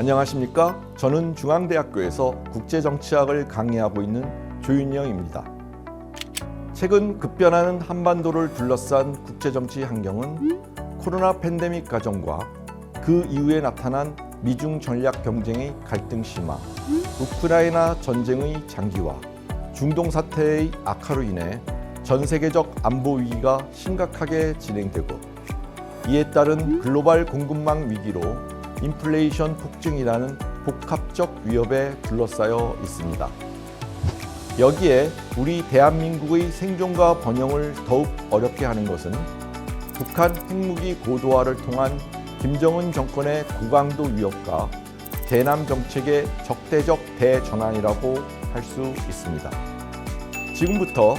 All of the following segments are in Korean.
안녕하십니까? 저는 중앙대학교에서 국제정치학을 강의하고 있는 조윤영입니다. 최근 급변하는 한반도를 둘러싼 국제정치 환경은 코로나 팬데믹 가정과 그 이후에 나타난 미중 전략 경쟁의 갈등 심화, 우크라이나 전쟁의 장기화, 중동 사태의 악화로 인해 전 세계적 안보 위기가 심각하게 진행되고 이에 따른 글로벌 공급망 위기로 인플레이션 폭증이라는 복합적 위협에 둘러싸여 있습니다. 여기에 우리 대한민국의 생존과 번영을 더욱 어렵게 하는 것은 북한 핵무기 고도화를 통한 김정은 정권의 고강도 위협과 대남 정책의 적대적 대전환이라고 할 수 있습니다. 지금부터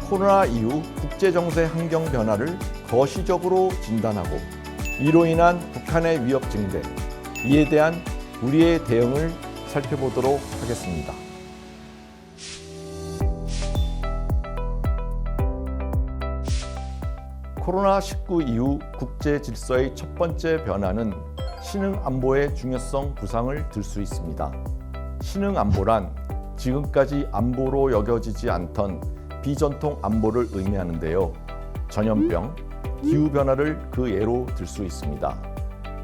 코로나 이후 국제정세 환경 변화를 거시적으로 진단하고 이로 인한 북한의 위협 증대, 이에 대한 우리의 대응을 살펴보도록 하겠습니다. 코로나19 이후 국제 질서의 첫 번째 변화는 신흥 안보의 중요성 부상을 들 수 있습니다. 신흥 안보란 지금까지 안보로 여겨지지 않던 비전통 안보를 의미하는데요. 전염병, 기후변화를 그 예로 들 수 있습니다.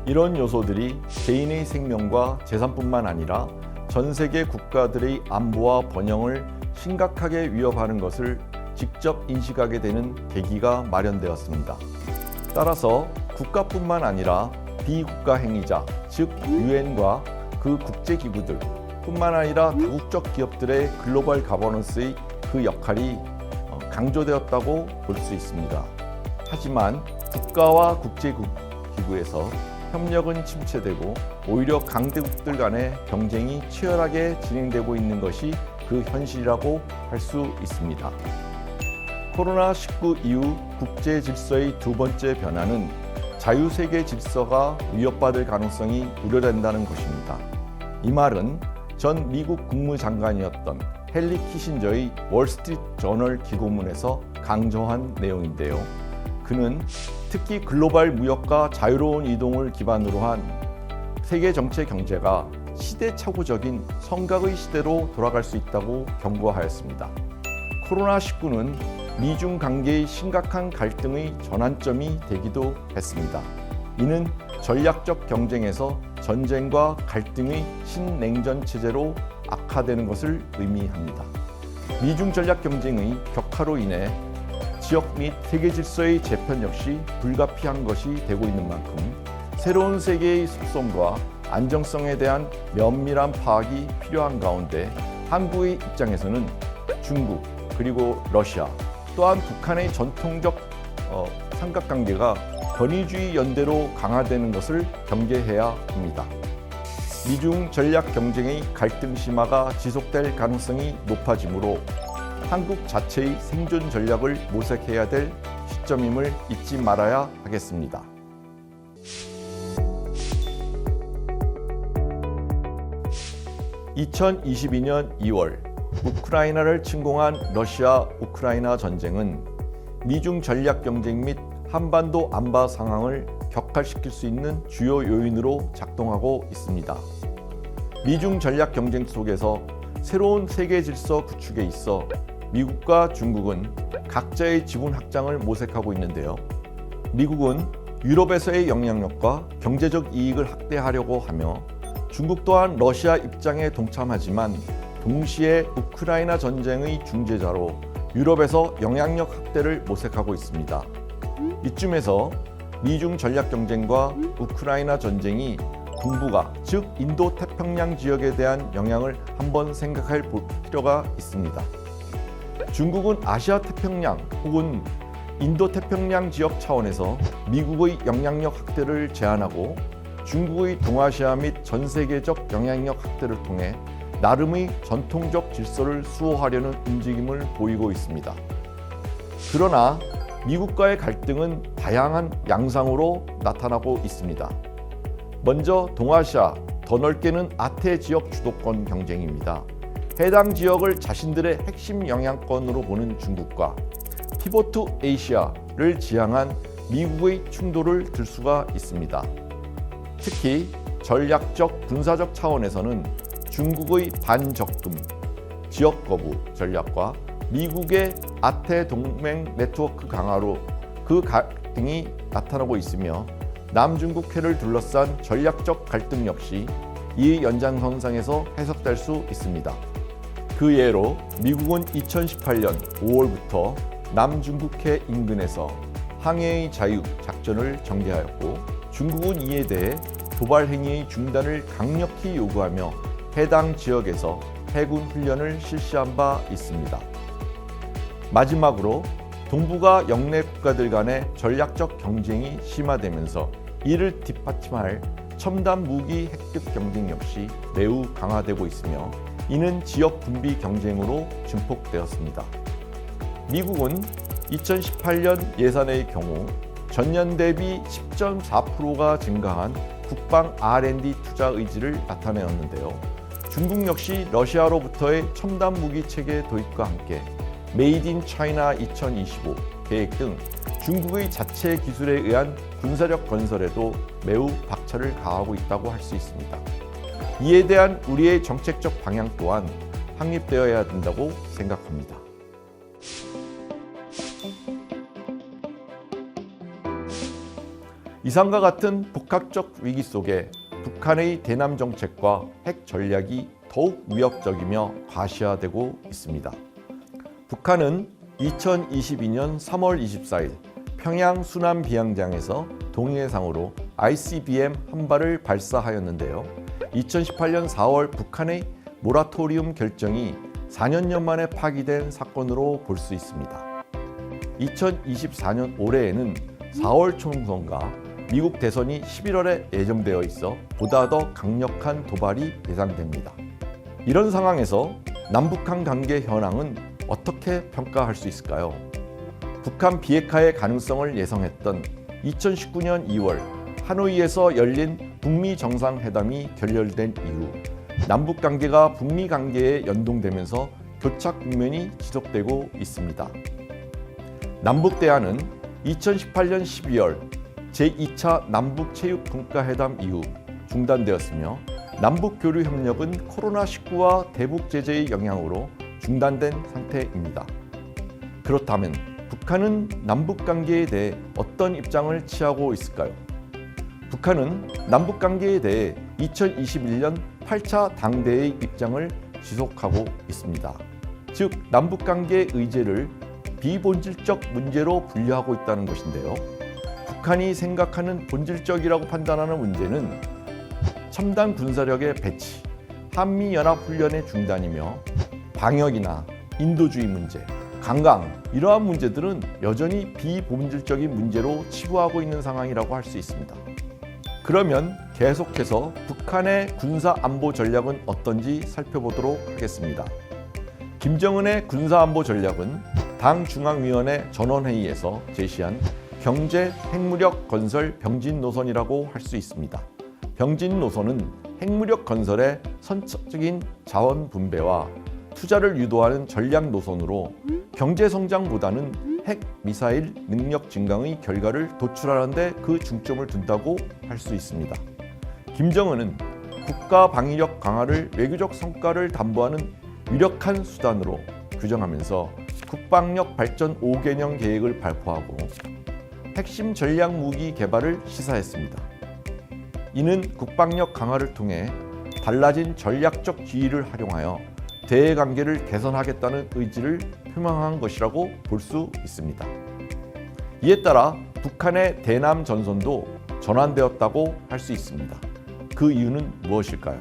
이런 요소들이 개인의 생명과 재산뿐만 아니라 전 세계 국가들의 안보와 번영을 심각하게 위협하는 것을 직접 인식하게 되는 계기가 마련되었습니다. 따라서 국가뿐만 아니라 비국가 행위자, 즉 유엔과 그 국제기구들 뿐만 아니라 다국적 기업들의 글로벌 가버넌스의 그 역할이 강조되었다고 볼 수 있습니다. 하지만 국가와 국제기구에서 협력은 침체되고 오히려 강대국들 간의 경쟁이 치열하게 진행되고 있는 것이 그 현실이라고 할 수 있습니다. 코로나19 이후 국제 질서의 두 번째 변화는 자유세계 질서가 위협받을 가능성이 우려된다는 것입니다. 이 말은 전 미국 국무장관이었던 헨리 키신저의 월스트리트 저널 기고문에서 강조한 내용인데요. 그는 특히 글로벌 무역과 자유로운 이동을 기반으로 한 세계 정체 경제가 시대착오적인 성각의 시대로 돌아갈 수 있다고 경고하였습니다. 코로나19는 미중 관계의 심각한 갈등의 전환점이 되기도 했습니다. 이는 전략적 경쟁에서 전쟁과 갈등의 신냉전 체제로 악화되는 것을 의미합니다. 미중 전략 경쟁의 격화로 인해 지역 및 세계 질서의 재편 역시 불가피한 것이 되고 있는 만큼 새로운 세계의 속성과 안정성에 대한 면밀한 파악이 필요한 가운데 한국의 입장에서는 중국 그리고 러시아 또한 북한의 전통적 삼각관계가 권위주의 연대로 강화되는 것을 경계해야 합니다. 미중 전략 경쟁의 갈등 심화가 지속될 가능성이 높아지므로 한국 자체의 생존 전략을 모색해야 될 시점임을 잊지 말아야 하겠습니다. (2022년 2월) 우크라이나를 침공한 러시아 우크라이나 전쟁은 미중 전략 경쟁 및 한반도 안보 상황을 격화시킬 수 있는 주요 요인으로 작동하고 있습니다. 미중 전략 경쟁 속에서 새로운 세계 질서 구축에 있어 미국과 중국은 각자의 지분 확장을 모색하고 있는데요. 미국은 유럽에서의 영향력과 경제적 이익을 확대하려고 하며 중국 또한 러시아 입장에 동참하지만 동시에 우크라이나 전쟁의 중재자로 유럽에서 영향력 확대를 모색하고 있습니다. 이쯤에서 미중 전략 경쟁과 우크라이나 전쟁이 동북아, 즉 인도 태평양 지역에 대한 영향을 한번 생각할 필요가 있습니다. 중국은 아시아 태평양 혹은 인도 태평양 지역 차원에서 미국의 영향력 확대를 제한하고 중국의 동아시아 및 전 세계적 영향력 확대를 통해 나름의 전통적 질서를 수호하려는 움직임을 보이고 있습니다. 그러나 미국과의 갈등은 다양한 양상으로 나타나고 있습니다. 먼저 동아시아, 더 넓게는 아태 지역 주도권 경쟁입니다. 해당 지역을 자신들의 핵심 영향권으로 보는 중국과 피보트 아시아를 지향한 미국의 충돌을 들 수가 있습니다. 특히 전략적 군사적 차원에서는 중국의 반적금, 지역 거부 전략과 미국의 아태 동맹 네트워크 강화로 그 갈등이 나타나고 있으며 남중국해를 둘러싼 전략적 갈등 역시 이 연장선상에서 해석될 수 있습니다. 그 예로 미국은 2018년 5월부터 남중국해 인근에서 항해의 자유 작전을 전개하였고 중국은 이에 대해 도발 행위의 중단을 강력히 요구하며 해당 지역에서 해군 훈련을 실시한 바 있습니다. 마지막으로 동북아 영내 국가들 간의 전략적 경쟁이 심화되면서 이를 뒷받침할 첨단 무기 획득 경쟁 역시 매우 강화되고 있으며 이는 지역 분비 경쟁으로 증폭되었습니다. 미국은 2018년 예산의 경우 전년 대비 10.4%가 증가한 국방 R&D 투자 의지를 나타내었는데요. 중국 역시 러시아로부터의 첨단 무기 체계 도입과 함께 메이드 인 차이나 2025 계획 등 중국의 자체 기술에 의한 군사력 건설에도 매우 박차를 가하고 있다고 할 수 있습니다. 이에 대한 우리의 정책적 방향 또한 확립되어야 된다고 생각합니다. 이상과 같은 복합적 위기 속에 북한의 대남 정책과 핵 전략이 더욱 위협적이며 과시화되고 있습니다. 북한은 2022년 3월 24일 평양 순안 비행장에서 동해상으로 ICBM 한 발을 발사하였는데요. 2018년 4월 북한의 모라토리움 결정이 4년여 만에 파기된 사건으로 볼 수 있습니다. 2024년 올해에는 4월 총선과 미국 대선이 11월에 예정되어 있어 보다 더 강력한 도발이 예상됩니다. 이런 상황에서 남북한 관계 현황은 어떻게 평가할 수 있을까요? 북한 비핵화의 가능성을 예상했던 2019년 2월 하노이에서 열린 북미 정상회담이 결렬된 이후 남북 관계가 북미 관계에 연동되면서 교착 국면이 지속되고 있습니다. 남북 대화는 2018년 12월 제2차 남북체육분과회담 이후 중단되었으며 남북교류 협력은 코로나19와 대북 제재의 영향으로 중단된 상태입니다. 그렇다면 북한은 남북관계에 대해 어떤 입장을 취하고 있을까요? 북한은 남북관계에 대해 2021년 8차 당대의 입장을 지속하고 있습니다. 즉 남북관계 의제를 비본질적 문제로 분류하고 있다는 것인데요. 북한이 생각하는 본질적이라고 판단하는 문제는 첨단 군사력의 배치, 한미연합훈련의 중단이며 방역이나 인도주의 문제, 관광 이러한 문제들은 여전히 비본질적인 문제로 치부하고 있는 상황이라고 할 수 있습니다. 그러면 계속해서 북한의 군사안보 전략은 어떤지 살펴보도록 하겠습니다. 김정은의 군사안보 전략은 당 중앙위원회 전원회의에서 제시한 경제 핵무력 건설 병진 노선이라고 할 수 있습니다. 병진 노선은 핵무력 건설의 선적인 자원 분배와 투자를 유도하는 전략 노선으로 경제 성장보다는 핵 미사일 능력 증강의 결과를 도출하는 데 그 중점을 둔다고 할 수 있습니다. 김정은은 국가 방위력 강화를 외교적 성과를 담보하는 유력한 수단으로 규정하면서 국방력 발전 5개년 계획을 발표하고 핵심 전략 무기 개발을 시사했습니다. 이는 국방력 강화를 통해 달라진 전략적 지위를 활용하여 대외 관계를 개선하겠다는 의지를 표명한 것이라고 볼 수 있습니다. 이에 따라 북한의 대남 전선도 전환되었다고 할 수 있습니다. 그 이유는 무엇일까요?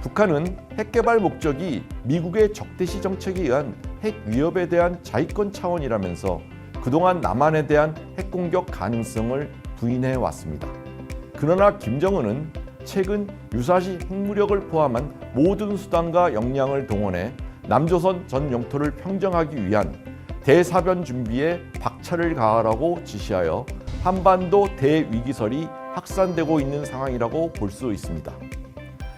북한은 핵 개발 목적이 미국의 적대시 정책에 의한 핵 위협에 대한 자위권 차원이라면서 그동안 남한에 대한 핵 공격 가능성을 부인해 왔습니다. 그러나 김정은은 최근 유사시 핵무력을 포함한 모든 수단과 역량을 동원해 남조선 전 영토를 평정하기 위한 대사변 준비에 박차를 가하라고 지시하여 한반도 대위기설이 확산되고 있는 상황이라고 볼 수 있습니다.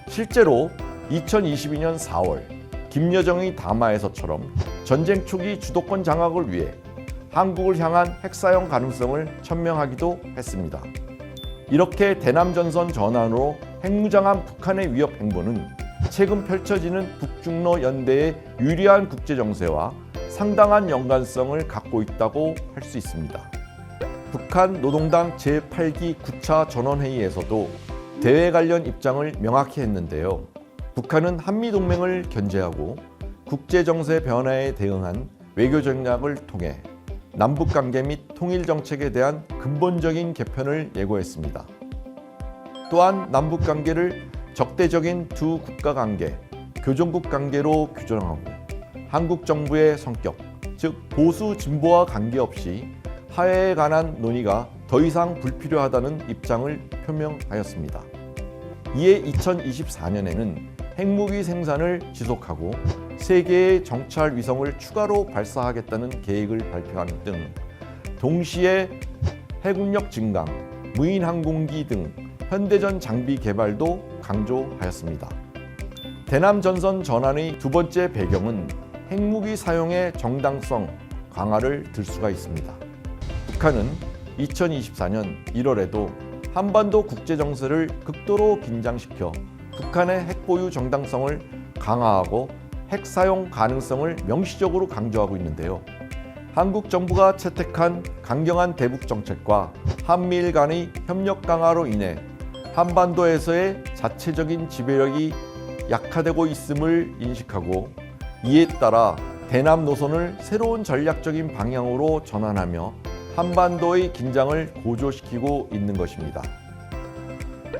실제로 2022년 4월 김여정의 담화에서처럼 전쟁 초기 주도권 장악을 위해 한국을 향한 핵사용 가능성을 천명하기도 했습니다. 이렇게 대남전선 전환으로 핵무장한 북한의 위협 행보는 최근 펼쳐지는 북중러 연대의 유리한 국제정세와 상당한 연관성을 갖고 있다고 할 수 있습니다. 북한 노동당 제8기 9차 전원회의에서도 대외 관련 입장을 명확히 했는데요. 북한은 한미동맹을 견제하고 국제정세 변화에 대응한 외교 전략을 통해 남북관계 및 통일정책에 대한 근본적인 개편을 예고했습니다. 또한 남북관계를 적대적인 두 국가관계, 교종국 관계로 규정하고 한국 정부의 성격, 즉 보수 진보와 관계없이 하해에 관한 논의가 더 이상 불필요하다는 입장을 표명하였습니다. 이에 2024년에는 핵무기 생산을 지속하고 3개의 정찰 위성을 추가로 발사하겠다는 계획을 발표하는 등 동시에 해군력 증강, 무인 항공기 등 현대전 장비 개발도 강조하였습니다. 대남 전선 전환의 두 번째 배경은 핵무기 사용의 정당성 강화를 들 수가 있습니다. 북한은 2024년 1월에도 한반도 국제정세를 극도로 긴장시켜 북한의 핵보유 정당성을 강화하고 핵 사용 가능성을 명시적으로 강조하고 있는데요. 한국 정부가 채택한 강경한 대북 정책과 한미일 간의 협력 강화로 인해 한반도에서의 자체적인 지배력이 약화되고 있음을 인식하고 이에 따라 대남 노선을 새로운 전략적인 방향으로 전환하며 한반도의 긴장을 고조시키고 있는 것입니다.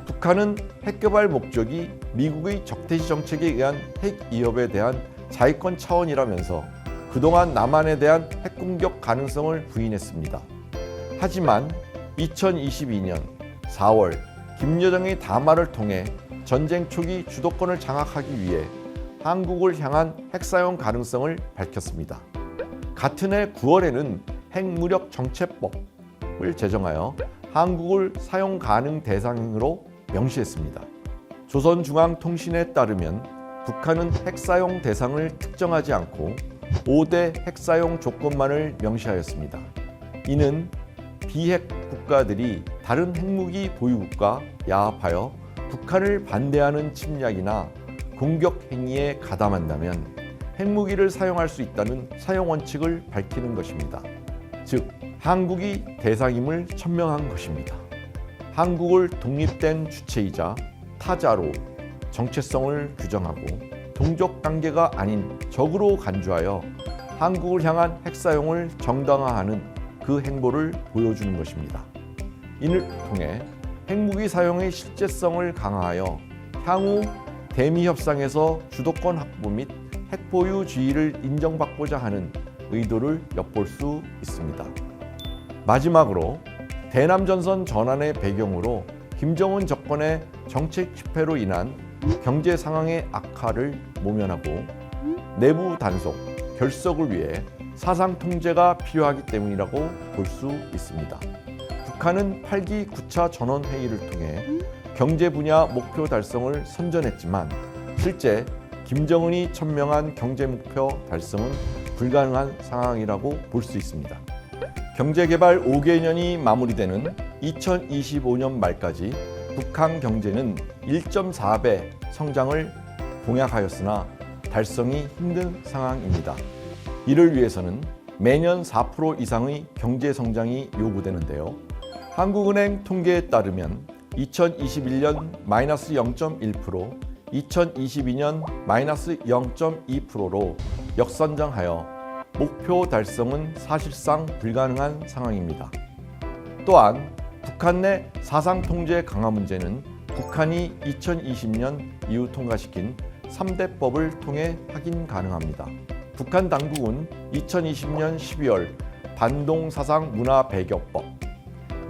북한은 핵개발 목적이 미국의 적대시 정책에 의한 핵 위협에 대한 자위권 차원이라면서 그동안 남한에 대한 핵공격 가능성을 부인했습니다. 하지만 2022년 4월 김여정의 담화를 통해 전쟁 초기 주도권을 장악하기 위해 한국을 향한 핵사용 가능성을 밝혔습니다. 같은 해 9월에는 핵무력 정체법을 제정하여 한국을 사용 가능 대상으로 명시했습니다. 조선중앙통신에 따르면 북한은 핵사용 대상을 특정하지 않고 5대 핵사용 조건만을 명시하였습니다. 이는 비핵 국가들이 다른 핵무기 보유국과 야합하여 북한을 반대하는 침략이나 공격 행위에 가담한다면 핵무기를 사용할 수 있다는 사용 원칙을 밝히는 것입니다. 즉, 한국이 대상임을 천명한 것입니다. 한국을 독립된 주체이자 타자로 정체성을 규정하고 동족 관계가 아닌 적으로 간주하여 한국을 향한 핵사용을 정당화하는 그 행보를 보여주는 것입니다. 이를 통해 핵무기 사용의 실제성을 강화하여 향후 대미협상에서 주도권 확보 및 핵보유주의를 인정받고자 하는 의도를 엿볼 수 있습니다. 마지막으로 대남전선 전환의 배경으로 김정은 정권의 정책 실패로 인한 경제 상황의 악화를 모면하고 내부 단속, 결속을 위해 사상 통제가 필요하기 때문이라고 볼 수 있습니다. 북한은 8기 9차 전원회의를 통해 경제 분야 목표 달성을 선전했지만 실제 김정은이 천명한 경제 목표 달성은 불가능한 상황이라고 볼 수 있습니다. 경제개발 5개년이 마무리되는 2025년 말까지 북한 경제는 1.4배 성장을 공약하였으나 달성이 힘든 상황입니다. 이를 위해서는 매년 4% 이상의 경제 성장이 요구되는데요. 한국은행 통계에 따르면 2021년 마이너스 0.1%, 2022년 마이너스 0.2%로 역선정하여 목표 달성은 사실상 불가능한 상황입니다. 또한 북한 내 사상 통제 강화 문제는 북한이 2020년 이후 통과시킨 3대법을 통해 확인 가능합니다. 북한 당국은 2020년 12월 반동사상 문화배격법,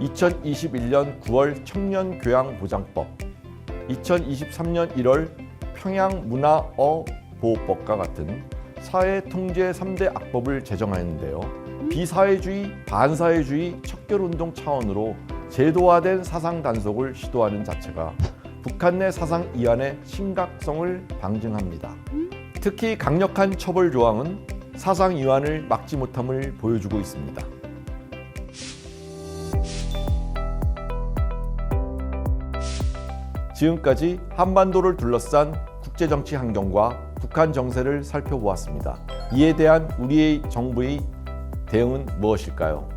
2021년 9월 청년교양보장법, 2023년 1월 평양문화어보호법과 같은 사회통제 3대 악법을 제정하였는데요. 비사회주의, 반사회주의 척결운동 차원으로 제도화된 사상 단속을 시도하는 자체가 북한 내 사상 이완의 심각성을 방증합니다. 특히 강력한 처벌 조항은 사상 이완을 막지 못함을 보여주고 있습니다. 지금까지 한반도를 둘러싼 국제정치 환경과 북한 정세를 살펴보았습니다. 이에 대한 우리의 정부의 대응은 무엇일까요?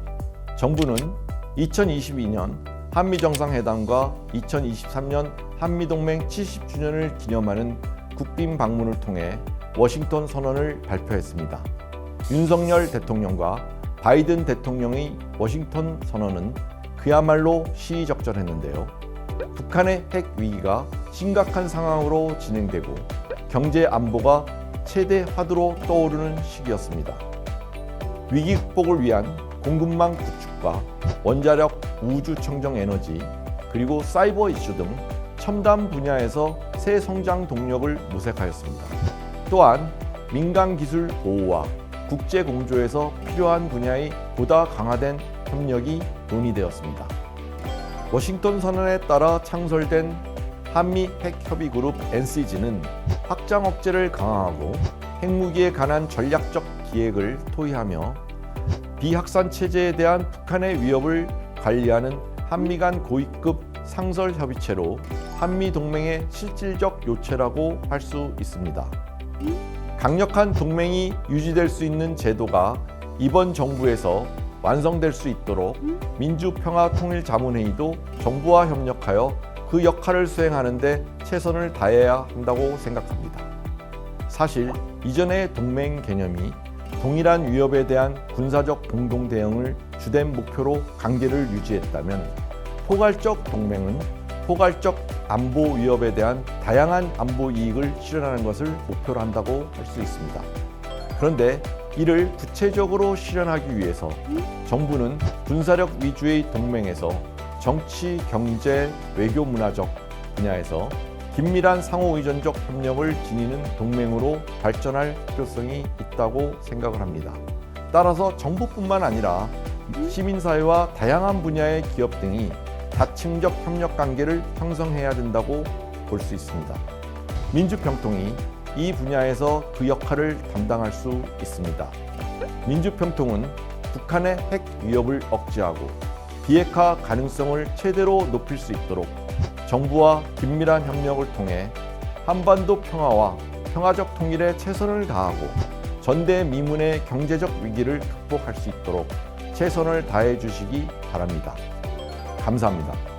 정부는 2022년 한미정상회담과 2023년 한미동맹 70주년을 기념하는 국빈 방문을 통해 워싱턴 선언을 발표했습니다. 윤석열 대통령과 바이든 대통령의 워싱턴 선언은 그야말로 시의적절했는데요. 북한의 핵 위기가 심각한 상황으로 진행되고 경제 안보가 최대 화두로 떠오르는 시기였습니다. 위기 극복을 위한 공급망 구축과 원자력, 우주 청정 에너지, 그리고 사이버 이슈 등 첨단 분야에서 새 성장 동력을 모색하였습니다. 또한 민간 기술 보호와 국제 공조에서 필요한 분야의 보다 강화된 협력이 논의되었습니다. 워싱턴 선언에 따라 창설된 한미 핵협의그룹 NCG는 확장 억제를 강화하고 핵무기에 관한 전략적 기획을 토의하며 비확산 체제에 대한 북한의 위협을 관리하는 한미 간 고위급 상설 협의체로 한미 동맹의 실질적 요체라고 할 수 있습니다. 강력한 동맹이 유지될 수 있는 제도가 이번 정부에서 완성될 수 있도록 민주평화통일자문회의도 정부와 협력하여 그 역할을 수행하는 데 최선을 다해야 한다고 생각합니다. 사실 이전의 동맹 개념이 동일한 위협에 대한 군사적 공동 대응을 주된 목표로 관계를 유지했다면 포괄적 동맹은 포괄적 안보 위협에 대한 다양한 안보 이익을 실현하는 것을 목표로 한다고 할 수 있습니다. 그런데 이를 구체적으로 실현하기 위해서 정부는 군사력 위주의 동맹에서 정치, 경제, 외교 문화적 분야에서 긴밀한 상호의존적 협력을 지니는 동맹으로 발전할 필요성이 있다고 생각을 합니다. 따라서 정부뿐만 아니라 시민사회와 다양한 분야의 기업 등이 다층적 협력 관계를 형성해야 된다고 볼 수 있습니다. 민주평통이 이 분야에서 그 역할을 담당할 수 있습니다. 민주평통은 북한의 핵 위협을 억제하고 비핵화 가능성을 최대로 높일 수 있도록 정부와 긴밀한 협력을 통해 한반도 평화와 평화적 통일에 최선을 다하고 전대미문의 경제적 위기를 극복할 수 있도록 최선을 다해 주시기 바랍니다. 감사합니다.